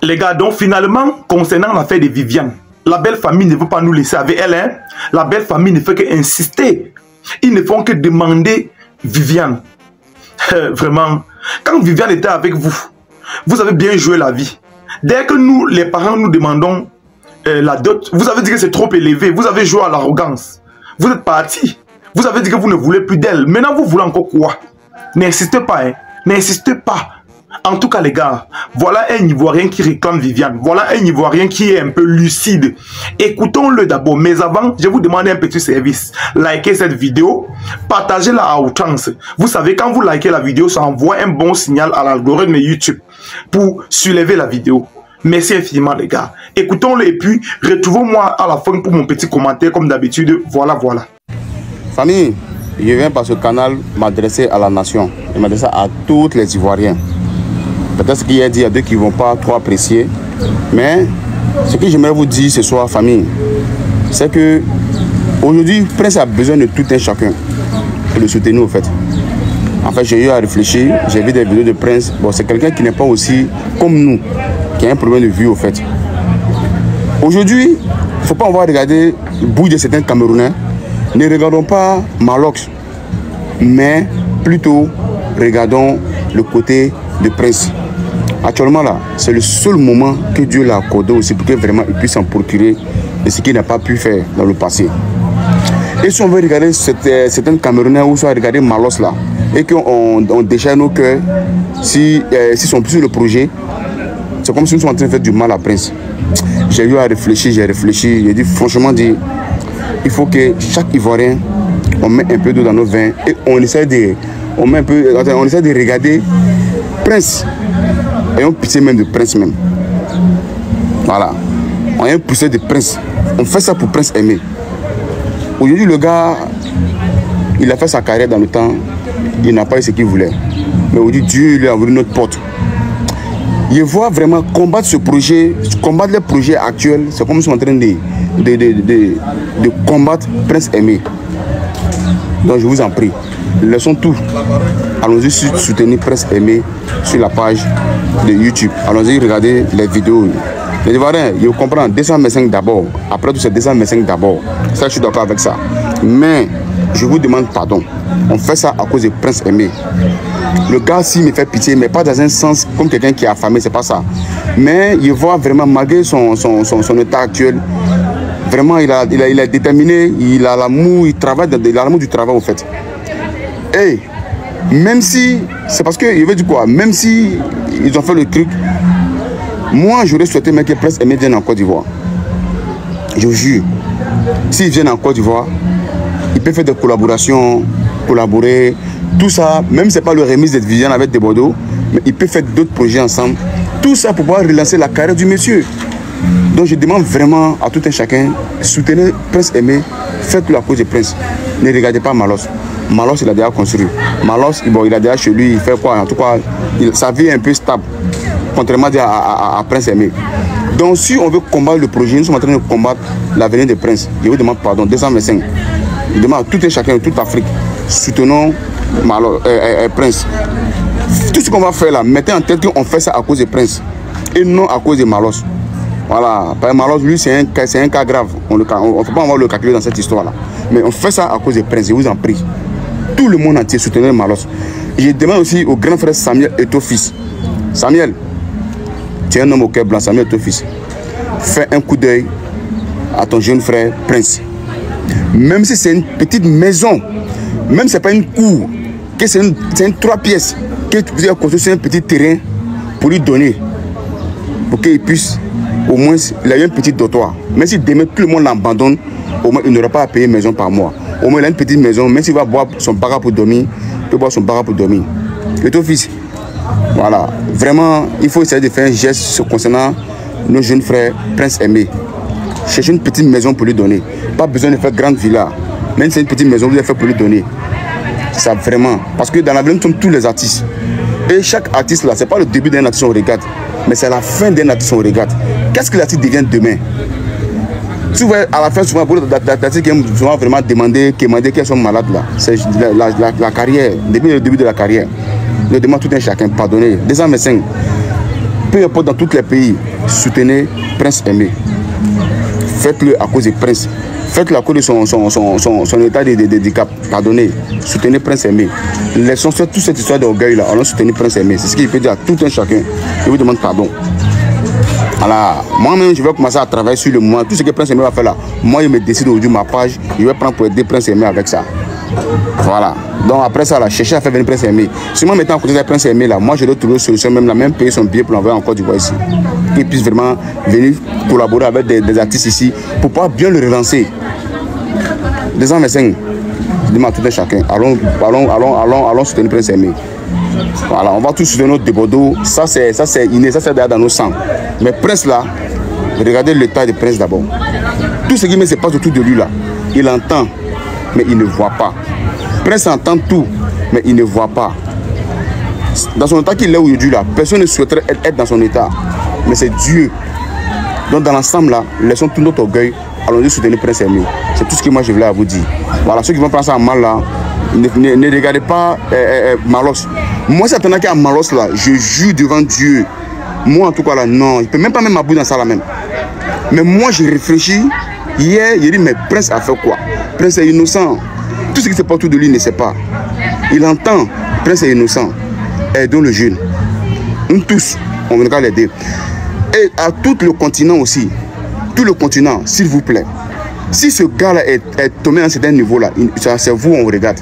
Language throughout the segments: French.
Les gars, donc finalement, concernant l'affaire de Viviane, la belle famille ne veut pas nous laisser avec elle. Hein? La belle famille ne fait qu'insister. Ils ne font que demander Viviane. Vraiment, quand Viviane était avec vous, vous avez bien joué la vie. Dès que nous, les parents, nous demandons la dot, vous avez dit que c'est trop élevé. Vous avez joué à l'arrogance. Vous êtes parti. Vous avez dit que vous ne voulez plus d'elle. Maintenant, vous voulez encore quoi? N'insistez pas, hein. N'insistez pas. En tout cas, les gars, voilà un Ivoirien qui réclame Viviane. Voilà un Ivoirien qui est un peu lucide. Écoutons-le d'abord. Mais avant, je vous demande un petit service. Likez cette vidéo. Partagez-la à outrance. Vous savez, quand vous likez la vidéo, ça envoie un bon signal à l'algorithme YouTube pour soulever la vidéo. Merci infiniment, les gars. Écoutons-le et puis retrouvons-moi à la fin pour mon petit commentaire comme d'habitude. Voilà. Famille, je viens par ce canal m'adresser à la nation. Et m'adresser à tous les Ivoiriens. Peut-être qu'il y a deux qui ne vont pas trop apprécier. Mais ce que j'aimerais vous dire ce soir, famille, c'est que aujourd'hui, Prince a besoin de tout un chacun pour le soutenir au fait. En fait, j'ai eu à réfléchir, j'ai vu des vidéos de Prince. Bon, c'est quelqu'un qui n'est pas aussi comme nous, qui a un problème de vue au fait. Aujourd'hui, il ne faut pas avoir regardé le bout de certains Camerounais. Ne regardons pas Malox, mais plutôt regardons le côté de Prince. Actuellement là, c'est le seul moment que Dieu l'a accordé aussi pour que vraiment il puisse en procurer de ce qu'il n'a pas pu faire dans le passé. Et si on veut regarder certains Camerounais ou soit regarder Malos là, et qu'on déchire nos cœurs, s'ils sont plus sur le projet, c'est comme si nous sommes en train de faire du mal à Prince. J'ai eu à réfléchir, j'ai dit franchement, il faut que chaque Ivoirien, on met un peu d'eau dans nos vins et on essaie de regarder Prince. Ayons pitié même de Prince même. Voilà. On a un poussé de Prince. On fait ça pour Prince Aimé. Aujourd'hui, le gars, il a fait sa carrière dans le temps. Il n'a pas eu ce qu'il voulait. Mais aujourd'hui, Dieu lui a ouvert notre porte. Il voit vraiment combattre ce projet, combattre les projets actuels. C'est comme si on est en train de combattre Prince Aimé. Donc, je vous en prie, laissons tout. Allons-y soutenir Prince Aimé sur la page de YouTube. Allons-y regarder les vidéos. Les Ivoiriens, je comprends, 225 d'abord. Après tout, c'est 225 d'abord. Ça, je suis d'accord avec ça. Mais, je vous demande pardon. On fait ça à cause de Prince Aimé. Le gars, s'il me fait pitié, mais pas dans un sens comme quelqu'un qui est affamé, c'est pas ça. Mais il voit vraiment, malgré son état actuel, vraiment, il est déterminé, il a l'amour, il travaille, il a l'amour du travail, au fait. Et même si, c'est parce que, il veut dire quoi, même si ils ont fait le truc, moi, j'aurais souhaité que Prince Aimé vienne en Côte d'Ivoire. Je vous jure, s'ils viennent en Côte d'Ivoire, ils peuvent faire des collaborations, collaborer, tout ça, même si ce n'est pas le remise de Viviane avec des Bordeaux, mais ils peuvent faire d'autres projets ensemble. Tout ça pour pouvoir relancer la carrière du monsieur. Donc je demande vraiment à tout un chacun, soutenez Prince Aimé, faites-le à cause de Prince. Ne regardez pas Malos. Malos, il a déjà construit. Malos, bon, il a déjà chez lui, il fait quoi? En tout cas, sa vie est un peu stable, contrairement à Prince Aimé. Donc si on veut combattre le projet, nous sommes en train de combattre l'avenir de Prince. Je vous demande pardon, 225. Je demande à tout un chacun, toute l'Afrique, soutenons Prince. Tout ce qu'on va faire là, mettez en tête qu'on fait ça à cause de Prince et non à cause de Malos. Voilà, parce que Malos, lui, c'est un cas grave. On ne peut pas avoir le calculer dans cette histoire-là. Mais on fait ça à cause de Prince, je vous en prie. Tout le monde entier soutenez Malos. Je demande aussi au grand frère Samuel Eto'o-Fils. Samuel, tu es un homme au cœur blanc, Samuel Eto'o-Fils. Fais un coup d'œil à ton jeune frère Prince. Même si c'est une petite maison, même si ce n'est pas une cour, que c'est une 3 pièces, que tu puisses construire sur un petit terrain pour lui donner, pour qu'il puisse, au moins, il a eu un petit dortoir. Même si demain tout le monde l'abandonne, au moins il n'aura pas à payer maison par mois. Au moins il a une petite maison, même s'il va boire son bara pour dormir, il peut boire son bara pour dormir. Et ton fils, voilà, vraiment, il faut essayer de faire un geste concernant nos jeunes frères Prince Aimé. Cherchez une petite maison pour lui donner. Pas besoin de faire grande villa. Même si c'est une petite maison, vous allez faire pour lui donner. Ça vraiment. Parce que dans la vie, nous sommes tous les artistes. Et chaque artiste là, c'est pas le début d'un artiste qu'on regarde, mais c'est la fin d'un artiste qu'on regarde. Qu'est-ce que l'artiste devient demain? Souvent, à la fin, souvent, pour l'artiste qui aime souvent vraiment demander qu'elles sont malades là. C'est la carrière, depuis le début de la carrière. Je demande tout un chacun, pardonnez. 225. peu importe dans tous les pays, soutenez Prince Aimé. Faites-le à cause du Prince. Faites-le à cause de son état de handicap. Pardonnez. Soutenez Prince Aimé. Laissons faire toute cette histoire d'orgueil là. Allons soutenir Prince Aimé. C'est ce qu'il peut dire à tout un chacun. Je vous demande pardon. Alors, moi-même, je vais commencer à travailler sur le moment. Tout ce que Prince Aimé va faire là, moi, je me décide aujourd'hui ma page. Je vais prendre pour aider Prince Aimé avec ça. Voilà. Donc après ça, là, chercher à faire venir Prince Aimé. Si moi mettant en côté de Prince Aimé, là, moi je dois trouver une solution, même la même payer son billet pour l'envoyer en Côte d'Ivoire ici. Qu'il puisse vraiment venir collaborer avec des artistes ici pour pouvoir bien le relancer. 225, je demande à tout un chacun. Allons soutenir Prince Aimé. Voilà, on va tous soutenir notre Bordeaux. Ça c'est inné, ça c'est dans nos sangs. Mais Prince là, regardez l'état de Prince d'abord. Tout ce qui se passe autour de lui là, il entend, mais il ne voit pas. Prince entend tout, mais il ne voit pas. Dans son état qu'il est aujourd'hui là, personne ne souhaiterait être dans son état. Mais c'est Dieu. Donc dans l'ensemble là, laissons tout notre orgueil, allons-y soutenir Prince Aimé. C'est tout ce que moi je voulais à vous dire. Voilà, ceux qui vont prendre ça en mal là, ne regardez pas Malos. Moi c'est attendant qu'il y a Malos là, je jure devant Dieu. Moi en tout cas là, non, je ne peux même pas mettre ma bouche dans ça là même. Mais moi j'ai réfléchi, hier, j'ai dit mais Prince a fait quoi? Prince est innocent. Tout ce qui se passe autour de lui, il ne sait pas. Il entend, Prince est innocent. Aidons le jeune. Nous tous, on va l'aider. Et à tout le continent aussi. Tout le continent, s'il vous plaît. Si ce gars-là est tombé à un certain niveau-là, c'est vous, on regarde.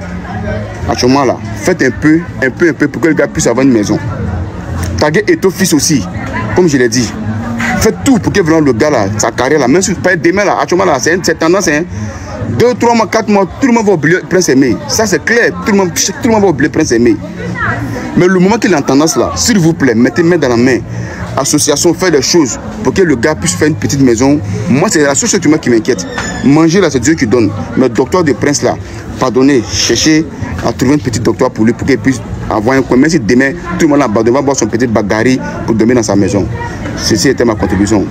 Actuellement là, faites un peu pour que le gars puisse avoir une maison. Taguez Eto fils aussi, comme je l'ai dit. Faites tout pour que vraiment le gars là, sa carrière là, même si pas demain là, actuellement là, c'est tendance, hein. 2, 3 mois, 4 mois, tout le monde va oublier Prince Aimé. Ça c'est clair, tout le monde va oublier Prince Aimé. Mais le moment qu'il est en tendance là, s'il vous plaît, mettez main dans la main. Association, faites des choses pour que le gars puisse faire une petite maison. Moi, c'est la seule chose qui m'inquiète. Manger là, c'est Dieu qui donne. Mais le docteur de Prince là, pardonnez, cherchez à trouver un petit docteur pour lui, pour qu'il puisse avoir un coin. Même si demain, tout le monde là-bas va boire son petit bagarre pour dormir dans sa maison. Ceci était ma contribution.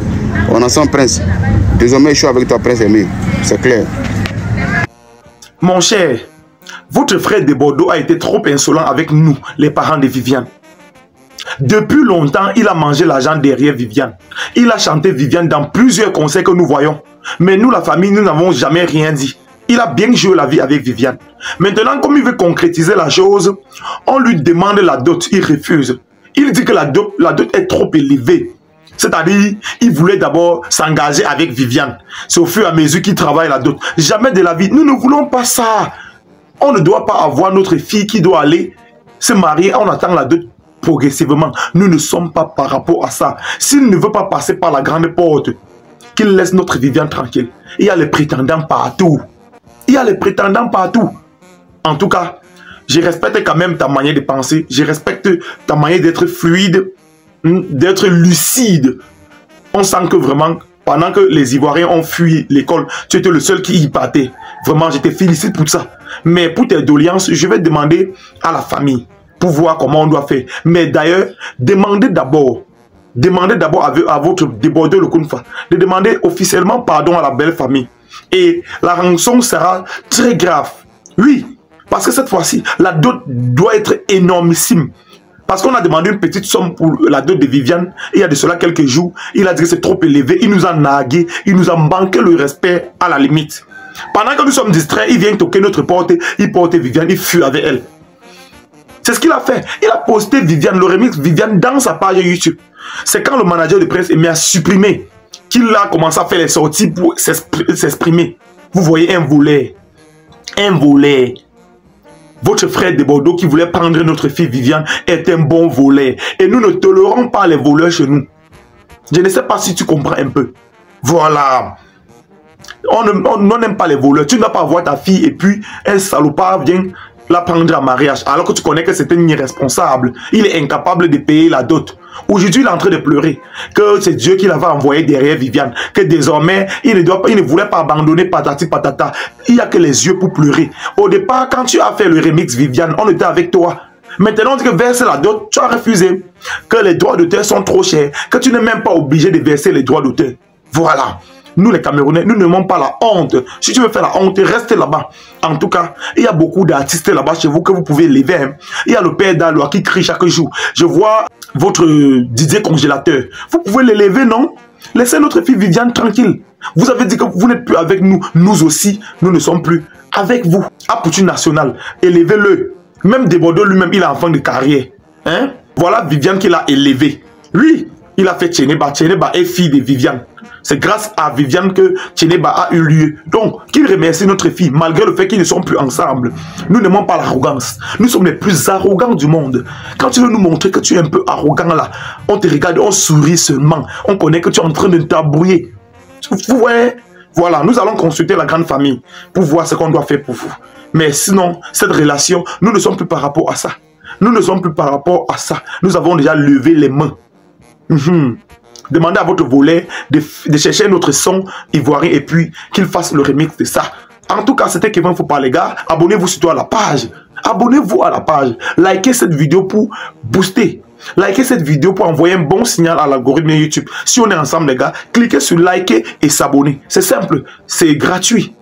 On ensemble Prince. Désormais, je suis avec toi, Prince Aimé. C'est clair. Mon cher, votre frère de Bordeaux a été trop insolent avec nous, les parents de Viviane. Depuis longtemps, il a mangé l'argent derrière Viviane. Il a chanté Viviane dans plusieurs concerts que nous voyons. Mais nous, la famille, nous n'avons jamais rien dit. Il a bien joué la vie avec Viviane. Maintenant, comme il veut concrétiser la chose, on lui demande la dot, il refuse. Il dit que la dot est trop élevée. C'est-à-dire, il voulait d'abord s'engager avec Viviane. C'est au fur et à mesure qu'il travaille la dot. Jamais de la vie. Nous ne voulons pas ça. On ne doit pas avoir notre fille qui doit aller se marier. On attend la dot progressivement. Nous ne sommes pas par rapport à ça. S'il ne veut pas passer par la grande porte, qu'il laisse notre Viviane tranquille. Il y a les prétendants partout. Il y a les prétendants partout. En tout cas, je respecte quand même ta manière de penser. Je respecte ta manière d'être fluide, d'être lucide. On sent que vraiment, pendant que les Ivoiriens ont fui l'école, tu étais le seul qui y partait. Vraiment, je te félicite pour ça. Mais pour tes doléances, je vais demander à la famille pour voir comment on doit faire. Mais d'ailleurs, demandez d'abord à votre débordeur le Kounfa, de demander officiellement pardon à la belle famille. Et la rançon sera très grave. Oui, parce que cette fois-ci, la dot doit être énormissime. Parce qu'on a demandé une petite somme pour la dot de Viviane. Il y a de cela quelques jours, il a dit que c'est trop élevé. Il nous a nagué, il nous a manqué le respect à la limite. Pendant que nous sommes distraits, il vient toquer notre porte, il porte Viviane, il fuit avec elle. C'est ce qu'il a fait. Il a posté Viviane, le remix Viviane dans sa page YouTube. C'est quand le manager de Prince Aimé a supprimé qu'il a commencé à faire les sorties pour s'exprimer. Vous voyez un volet. Un volet. Votre frère de Bordeaux qui voulait prendre notre fille Viviane est un bon volet. Et nous ne tolérons pas les voleurs chez nous. Je ne sais pas si tu comprends un peu. Voilà. On n'aime pas les voleurs. Tu ne vas pas voir ta fille et puis un salopard vient la prendre en mariage. Alors que tu connais que c'est un irresponsable. Il est incapable de payer la dot. Aujourd'hui, il est en train de pleurer. Que c'est Dieu qui l'avait envoyé derrière Viviane. Que désormais, il ne voulait pas abandonner patati patata. Il n'y a que les yeux pour pleurer. Au départ, quand tu as fait le remix Viviane, on était avec toi. Maintenant, on dit que verser la dot, tu as refusé. Que les droits d'auteur sont trop chers. Que tu n'es même pas obligé de verser les droits d'auteur. Voilà. Nous les Camerounais, nous n'aimons pas la honte. Si tu veux faire la honte, reste là-bas. En tout cas, il y a beaucoup d'artistes là-bas chez vous que vous pouvez élever. Hein. Il y a le père d'Aloa qui crie chaque jour. Je vois votre Didier congélateur. Vous pouvez l'élever, non? Laissez notre fille Viviane tranquille. Vous avez dit que vous n'êtes plus avec nous. Nous aussi, nous ne sommes plus avec vous. À Poutu National, élevez-le. Même Desbordeaux lui-même, il est enfant de carrière. Hein? Voilà Viviane qui l'a élevé. Lui, il a fait Tchénéba. Tchénéba est fille de Viviane. C'est grâce à Viviane que Tchénéba a eu lieu. Donc, qu'il remercie notre fille, malgré le fait qu'ils ne sont plus ensemble. Nous n'aimons pas l'arrogance. Nous sommes les plus arrogants du monde. Quand tu veux nous montrer que tu es un peu arrogant là, on te regarde, on sourit seulement. On connaît que tu es en train de t'abrouiller. Vous voyez? Voilà, nous allons consulter la grande famille pour voir ce qu'on doit faire pour vous. Mais sinon, cette relation, nous ne sommes plus par rapport à ça. Nous ne sommes plus par rapport à ça. Nous avons déjà levé les mains. Demandez à votre volet de chercher notre son ivoirien et puis qu'il fasse le remix de ça. En tout cas, c'était Kevin Foupa, les gars. Abonnez-vous surtout à la page. Abonnez-vous à la page. Likez cette vidéo pour booster. Likez cette vidéo pour envoyer un bon signal à l'algorithme YouTube. Si on est ensemble, les gars, cliquez sur liker et s'abonner. C'est simple, c'est gratuit.